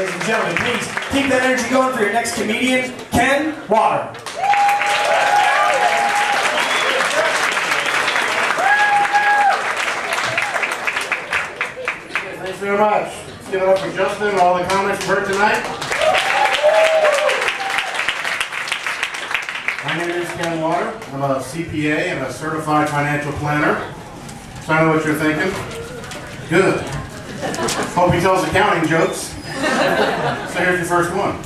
ladies and gentlemen. Please keep that energy going for your next comedian, Ken Water. Thanks very much. Let's give it up for Justin and all the comics we've heard tonight. My name is Ken Water. I'm a CPA and a certified financial planner. So I know what you're thinking. Good. Hope he tells accounting jokes. So here's your first one.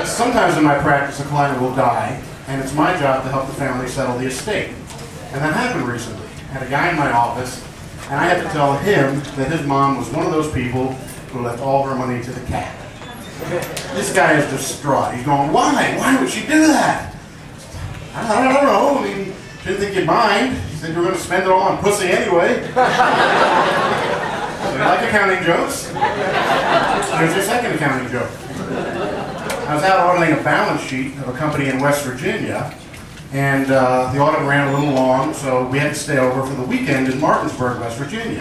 Sometimes in my practice a client will die, and it's my job to help the family settle the estate. And that happened recently. I had a guy in my office, and I had to tell him that his mom was one of those people who left all her money to the cat. This guy is distraught. He's going, why? Why would she do that? I don't know. I mean, she didn't think you'd mind. She said you were going to spend it all on pussy anyway. So you like accounting jokes? Here's your second accounting joke. I was out auditing a balance sheet of a company in West Virginia, and the audit ran a little long, so we had to stay over for the weekend in Martinsburg, West Virginia.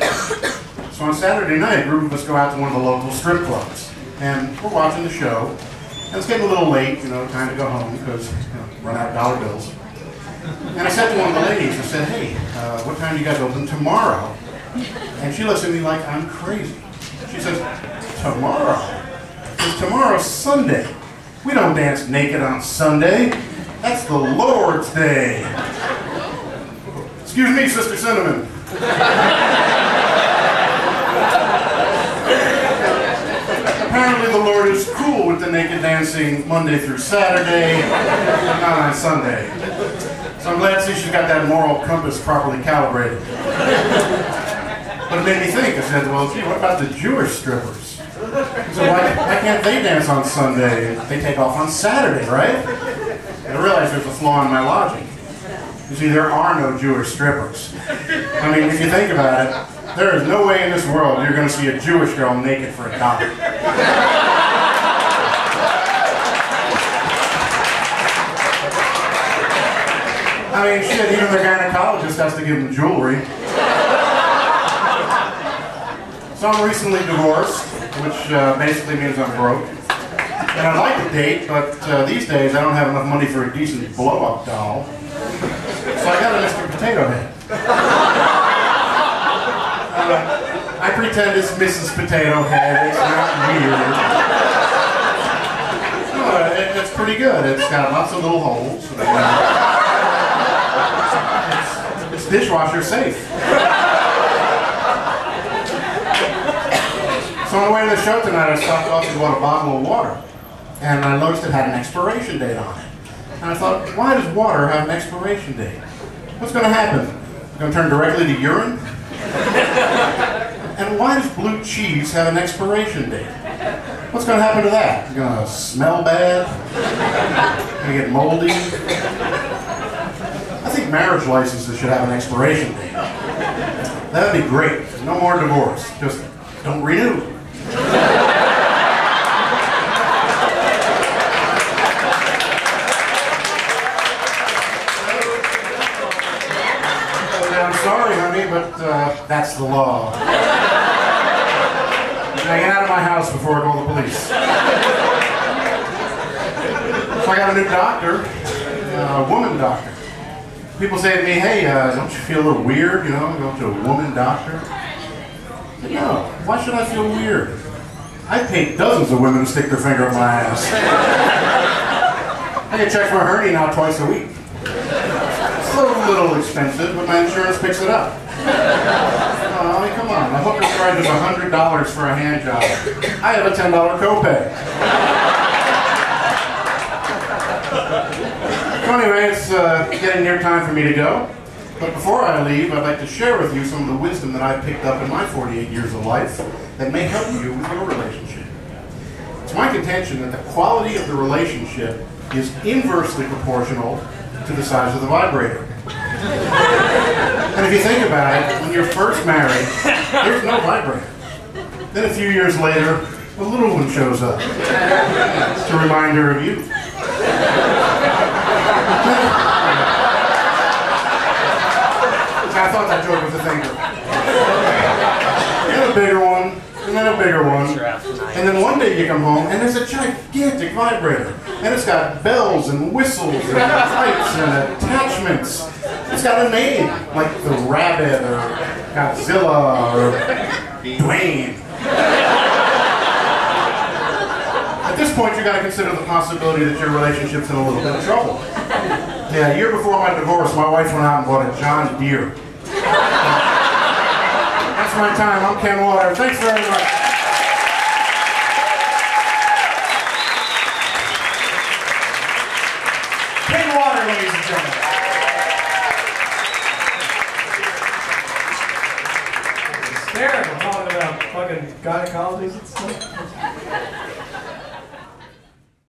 So on Saturday night, a group of us go out to one of the local strip clubs, and we're watching the show, and it's getting a little late, you know, time to go home because run out of dollar bills. And I said to one of the ladies, I said, hey, what time do you guys open tomorrow? And she looks at me like I'm crazy. She says, tomorrow? Because tomorrow's Sunday. We don't dance naked on Sunday. That's the Lord's Day. Excuse me, Sister Cinnamon. Apparently the Lord is cool with the naked dancing Monday through Saturday, but not on Sunday. So I'm glad to see she's got that moral compass properly calibrated. But it made me think. I said, well, gee, what about the Jewish strippers? So why can't they dance on Sunday? They take off on Saturday, right? And I realized there's a flaw in my logic. You see, there are no Jewish strippers. I mean, if you think about it, there is no way in this world you're going to see a Jewish girl naked for $1. I mean, shit, even the gynecologist has to give them jewelry. So I'm recently divorced, which basically means I'm broke. And I'd like to date, but these days I don't have enough money for a decent blow-up doll. So I got a Mr. Potato Head. I pretend it's Mrs. Potato Head. It's not weird. It's pretty good. It's got lots of little holes. It's dishwasher safe. So on the way to the show tonight, I stopped off and bought a bottle of water. And I noticed it had an expiration date on it. And I thought, why does water have an expiration date? What's going to happen? It's going to turn directly to urine? And why does blue cheese have an expiration date? What's going to happen to that? It's going to smell bad? Going to get moldy? I think marriage licenses should have an expiration date. That would be great. No more divorce. Just don't renew. I'm sorry, honey, but that's the law. Now get out of my house before I call the police. So I got a new doctor, a woman doctor. People say to me, hey, don't you feel a little weird, you know, going to a woman doctor? But no, why should I feel weird? I paid dozens of women to stick their finger up my ass. I get checked for a hernia now twice a week. It's a little expensive, but my insurance picks it up. I mean, come on, a hooker charges $100 for a hand job. I have a $10 copay. So anyway, it's getting near time for me to go. But before I leave, I'd like to share with you some of the wisdom that I've picked up in my 48 years of life that may help you with your relationship. It's my contention that the quality of the relationship is inversely proportional to the size of the vibrator. And if you think about it, when you're first married, there's no vibrator. Then a few years later, a little one shows up. It's a reminder of you. I thought that joke was a finger. Then a bigger one, and then a bigger one. And then one day you come home and there's a gigantic vibrator. And it's got bells and whistles and lights and attachments. It's got a name, like the Rabbit or Godzilla or Dwayne. At this point, you got to consider the possibility that your relationship's in a little bit of trouble. Yeah, a year before my divorce, my wife went out and bought a John Deere. That's my time. I'm Ken Water. Thanks very much. Ken Water, ladies and gentlemen. It's terrible talking about fucking gynecologies and stuff.